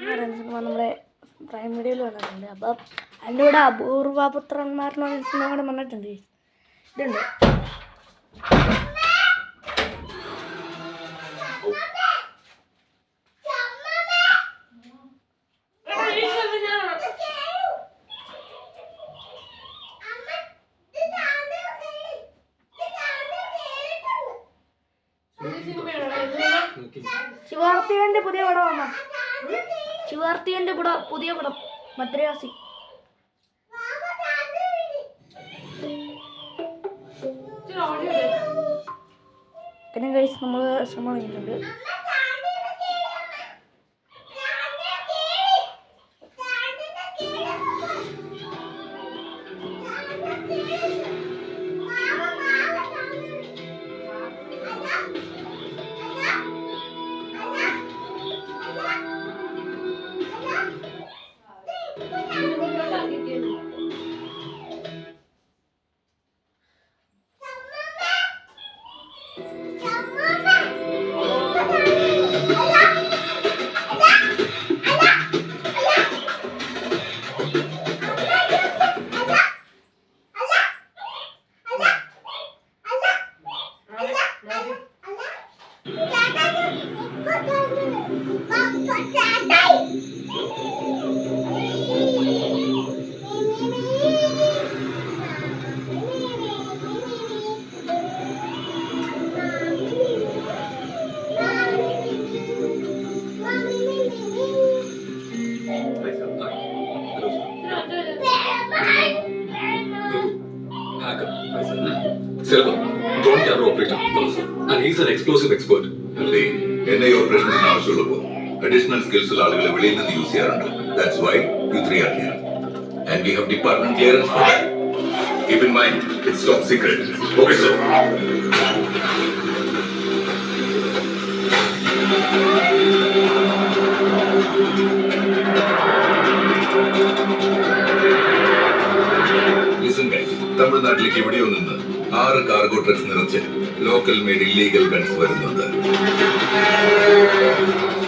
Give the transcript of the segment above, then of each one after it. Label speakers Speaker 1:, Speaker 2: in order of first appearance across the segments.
Speaker 1: നമ്മുടെ പ്രൈം വീഡിയോയിൽ വന്നിട്ടുണ്ട്. അപ്പം അതിൻ്റെ കൂടെ അപൂർവപുത്രന്മാരെന്ന് പറഞ്ഞ സിനിമ കൂടെ വന്നിട്ടുണ്ട്. ഇതുണ്ട്. ശിവാർത്തികന്റെ പുതിയ പടമാണ്. ശിവാർത്തികന്റെ പുതിയ പടം മദ്രാസി. പിന്നെ ഗൈസ് നമ്മൾ ശ്രമം കഴിഞ്ഞിട്ടുണ്ട്.
Speaker 2: Selvam, drone camera operator, and he's an explosive expert.
Speaker 3: NI operations ആവശ്യമുള്ളപ്പോൾ additional skills ഉള്ള ആളുകളെ വെളിയിൽ നിന്ന് യൂസ് ചെയ്യാറുണ്ട്. That's why you three are here. And we have department clearance for that. Keep in mind, it's top secret. Okay, sir. Listen guys, തമിഴ്നാട്ടിലേക്ക് എവിടെയോ നിന്ന് 6 cargo trucks നിറച്ച് ലോക്കൽ മെയ്ഡ് ഇല്ലീഗൽ ഗൺസ് വരുന്നുണ്ട്.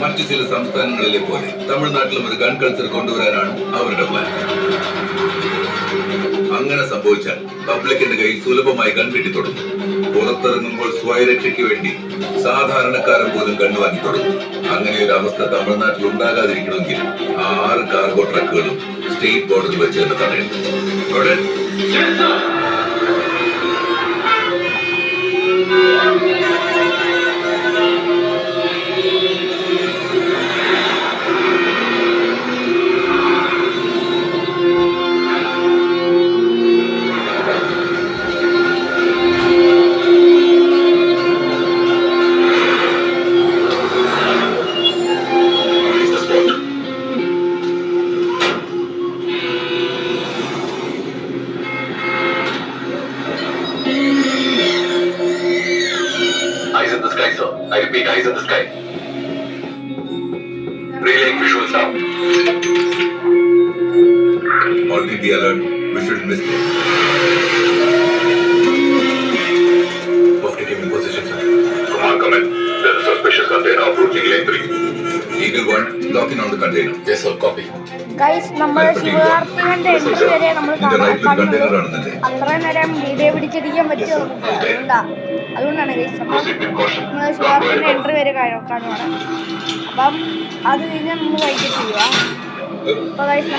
Speaker 3: മറ്റു ചില സംസ്ഥാനങ്ങളിലെ പോലെ തമിഴ്നാട്ടിലും ഒരു ഗൺ കൾച്ചർ കൊണ്ടുവരാനാണ് അവരുടെ പ്ലാൻ. അങ്ങനെ സംഭവിച്ചാൽ പബ്ലിക്കിന്റെ കയ്യിൽ സുലഭമായി ഗൺ കിട്ടി തുടങ്ങും. പുറത്തിറങ്ങുമ്പോൾ സ്വയരക്ഷയ്ക്ക് വേണ്ടി സാധാരണക്കാരൻ പോലും ഗണ്ണ് വാങ്ങി തുടങ്ങും. അങ്ങനെ ഒരു അവസ്ഥ തമിഴ്നാട്ടിൽ ഉണ്ടാകാതിരിക്കണമെങ്കിൽ ആ 6 കാർഗോ ട്രക്കുകളും സ്റ്റേറ്റ് ബോർഡറിൽ വെച്ച് തന്നെ തടയണം.
Speaker 2: Eyes in the sky, sir. I repeat, eyes in the sky. Relaying visuals now.
Speaker 3: All be alert. Visual mistake.
Speaker 2: Mufti team in position, sir. Come in. There's a suspicious container approaching lane 3.
Speaker 3: Eagle 1, lock in on the container.
Speaker 2: Yes, sir. Copy.
Speaker 1: Guys നമ്മൾ ശിവാർത്തികന്റെ entry വരെ നമ്മൾ അത്ര നേരം video പിടിച്ചിരിക്കാൻ പറ്റുമോ അതുകൊണ്ടാണ് guys നമ്മൾ ശിവാർത്തികന്റെ entry വരെ കാണുവാണ്. അപ്പം അത് കഴിഞ്ഞാൽ നമ്മൾ വൈകിട്ട് ചെയ്യുക. അപ്പൊ guys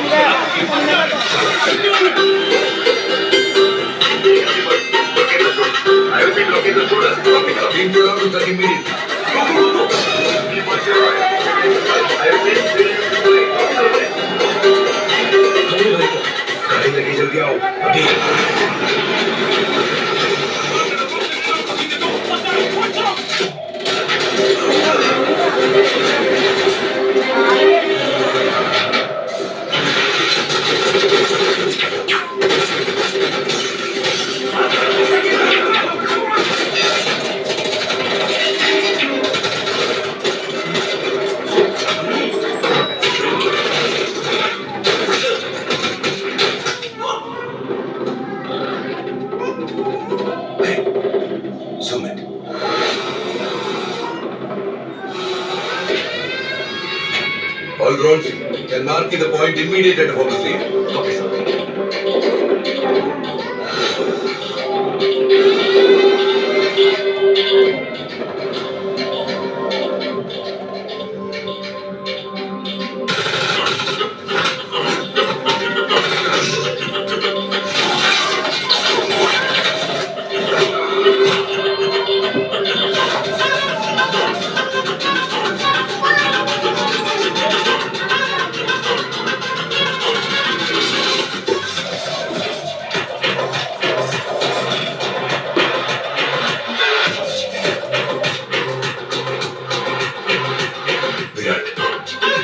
Speaker 3: Controls, and mark the point immediate at focus here.
Speaker 2: Okay, sir.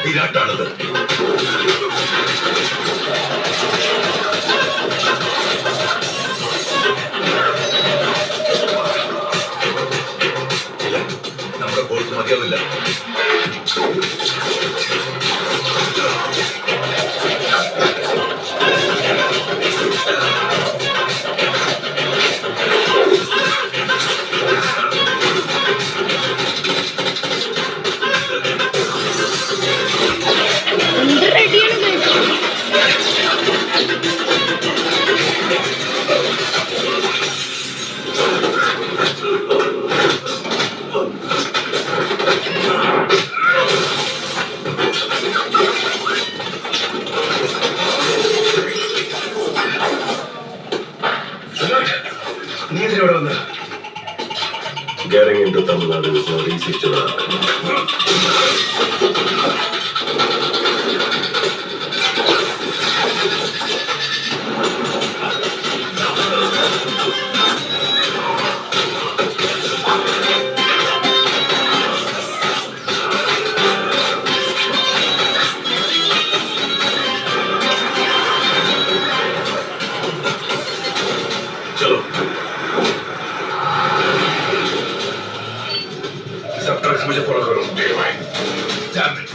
Speaker 3: വിരാട്ടാണത്. ഇല്ല, നമ്മുടെ കോഴ്സ് മതിയാവില്ല. നീ ഇതിലൂടെ വന്ന്
Speaker 2: Getting into Tamil Nadu is not easy to learn.
Speaker 3: चलो सब ट्रक्स मुझे फॉलो करो. Damn it.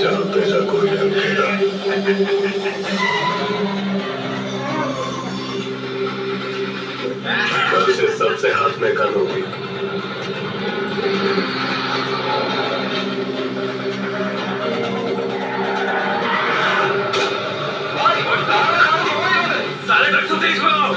Speaker 2: चलो तेरा कोई ढंग तेरा कल से सबसे हाथ में गन होगी.
Speaker 3: सारे ट्रक्स को तेज बनाओ.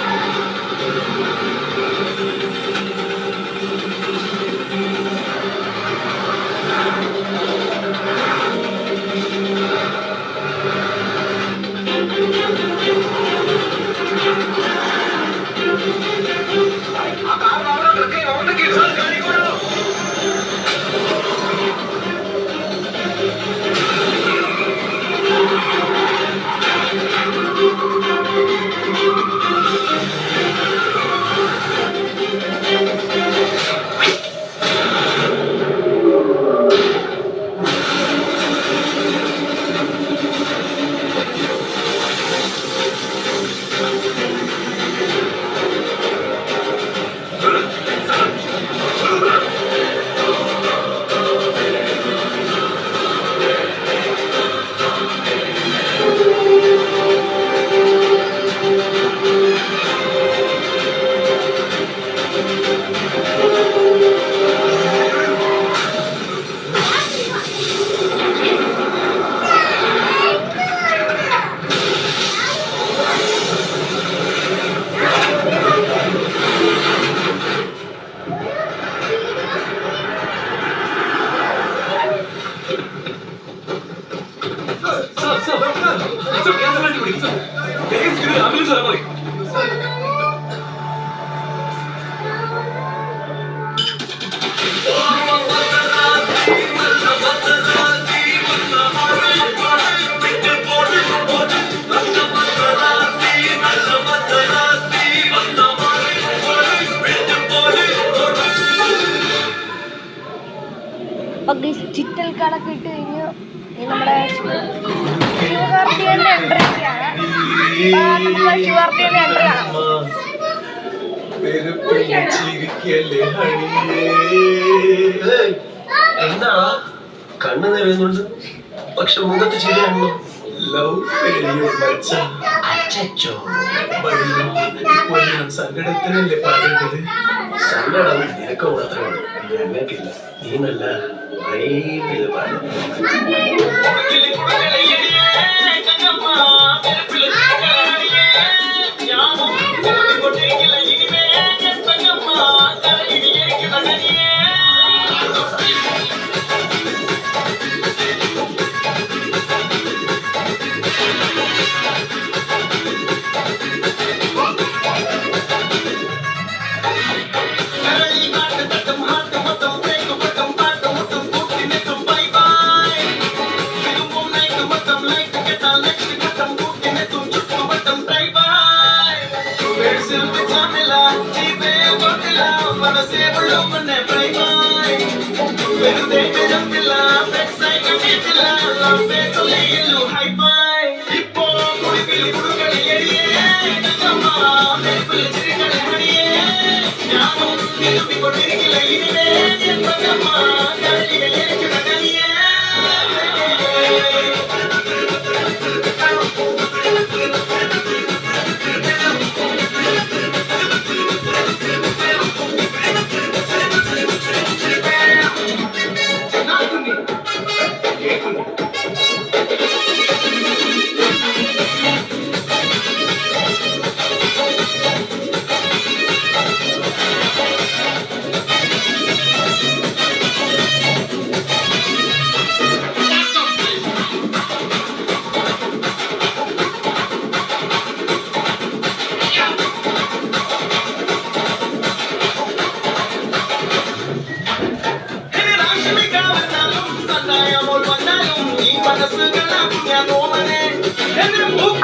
Speaker 1: ഡിജിറ്റൽ കാർഡൊക്കെ ഇട്ട് കഴിഞ്ഞ് നമ്മുടെ ശിവകാർത്തികേയൻ്റെ എൻട്രിയൊക്കെയാണ്. നമുക്ക് ശിവാർത്തിയുടെ എൻട്രി കാണാം.
Speaker 4: എന്താ കണ്ണു നിറയുന്നുണ്ട്, പക്ഷെ മുഖത്ത് ശരിയാണല്ലോ. ലവ് അച്ചോ ഇപ്പോൾ ഞാൻ സങ്കടത്തിനല്ലേ പാടേണ്ടത്. സങ്കടം നിനക്ക് മാത്രമേ ഉള്ളൂ, ഞങ്ങൾക്കില്ല. നീ നല്ല വൈബില് പാടും.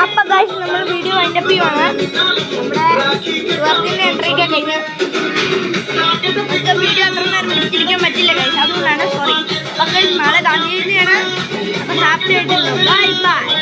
Speaker 1: അപ്പൊ ഗൈസ് നമ്മൾ വീഡിയോ വൈൻഡപ്പ് ചെയ്യുവാണ്. നമ്മുടെ ശിവാർത്തിയുടെ എൻട്രി ഒക്കെ കഴിഞ്ഞ് വീഡിയോ അത്ര നേരം പിടിച്ചിരിക്കാൻ പറ്റില്ല ഗൈസ്, അതുകൊണ്ടാണ് സോറി. അപ്പൊ ഗൈസ് നാളെ കാണുകയാണ്. അപ്പൊ ഹാപ്പി ആയിട്ടുള്ളൂ. Bye bye.